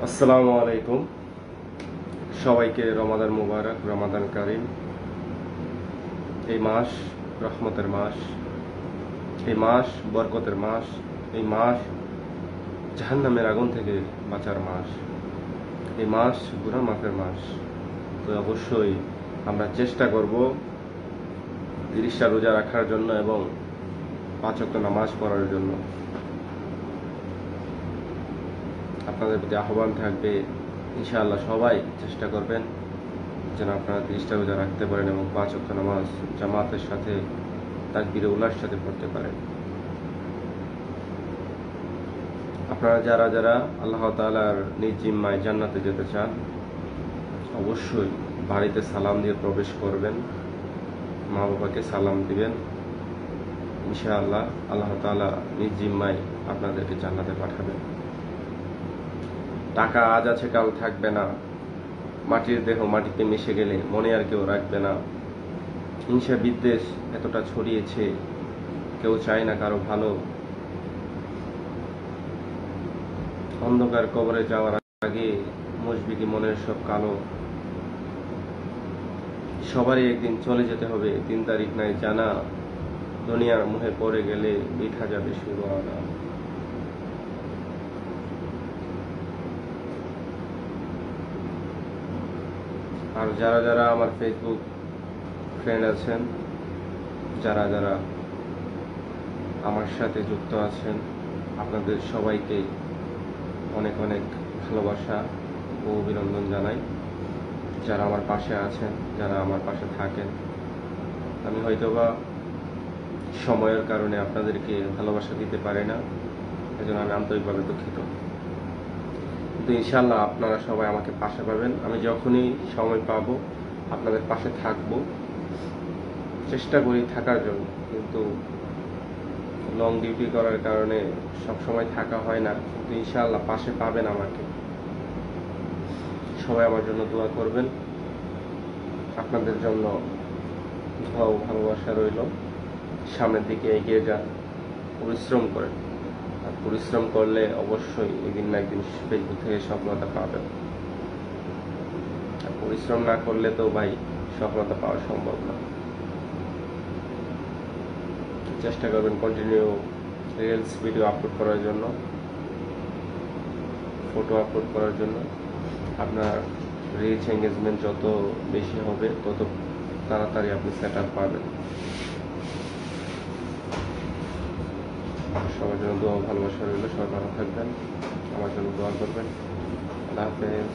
আসসালামু আলাইকুম। সবাইকে রমাদান মুবারক, রমাদান কারিম। এই মাস রহমতের মাস, এই মাস বরকতের মাস, এই মাস জাহান্নামের আগুন থেকে বাঁচার মাস, এই মাস গুনাহ মাফের মাস। তো অবশ্যই আমরা চেষ্টা করব 30টা রোজা রাখার জন্য এবং 5 ওয়াক্ত নামাজ পড়ার জন্য। আপনাদের প্রতি আহ্বান থাকবে, ইনশাআল্লাহ সবাই চেষ্টা করবেন যেন আপনারা 30টা রোজা রাখতে পারেন এবং 5 ওয়াক্ত নামাজ জামাতের সাথে তাকবীরে উলার সাথে পড়তে পারেন। আপনারা যারা যারা আল্লাহ তাআলার নিজ জিম্মায় জান্নাতে যেতে চান, অবশ্যই বাড়িতে সালাম দিয়ে প্রবেশ করবেন, মা বাবাকে সালাম দিবেন। ইনশাআল্লাহ আল্লাহ তাআলা নিজ জিম্মায় আপনাদেরকে জান্নাতে পাঠাবেন। টাকা আজ আছে কাল থাকবে না, মাটির দেহ মাটিতে মিশে গেলে মনে আর কেউ রাখবে না। হিংসা বিদ্বেষ এতটা ছড়িয়েছে, কেউ চায় না কারো ভালো। অন্ধকার কবরে যাওয়ার আগে মুশবিকি মনের সব কালো। সবারই একদিন চলে যেতে হবে, 3 তারিখ নাই জানা। দুনিয়ার মুহে পড়ে গেলে বৃথা যাবে শুরু আনা। আর যারা যারা আমার ফেসবুক ফ্রেন্ড আছেন, যারা যারা আমার সাথে যুক্ত আছেন, আপনাদের সবাইকে অনেক অনেক ভালোবাসা ও অভিনন্দন জানাই। যারা আমার পাশে আছেন, যারা আমার পাশে থাকেন, আমি হয়তোবা সময়ের কারণে আপনাদেরকে ভালোবাসা দিতে পারি না, এজন্য আমি আন্তরিকভাবে দুঃখিত। কিন্তু ইনশাআল্লাহ আপনারা সবাই আমাকে পাশে পাবেন। আমি যখনই সময় পাবো আপনাদের পাশে থাকবো, চেষ্টা করি থাকার জন্য। কিন্তু লং ডিউটি করার কারণে সব সময় থাকা হয় না, কিন্তু ইনশাআল্লাহ পাশে পাবেন আমাকে। সবাই আমার জন্য দোয়া করবেন। আপনাদের জন্য দোয়া ও ভালোবাসা রইল। সামনের দিকে এগিয়ে যান, পরিশ্রম করেন। আর পরিশ্রম করলে অবশ্যই একদিন না একদিন ফেসবুক থেকে সফলতা পাবেন। আর পরিশ্রম না করলে তো ভাই সফলতা পাওয়া সম্ভব না। চেষ্টা করবেন কন্টিনিউ রিলস ভিডিও আপলোড করার জন্য, ফটো আপলোড করার জন্য। আপনার রিচ এঙ্গেজমেন্ট যত বেশি হবে তত তাড়াতাড়ি আপনি সেট আপ পাবেন। সবার জন্য দোয়া ভালোবাসা রইল। সবাই ভালো থাকবেন, আমার জন্য দোয়া করবেন। আল্লাহ হাফেজ।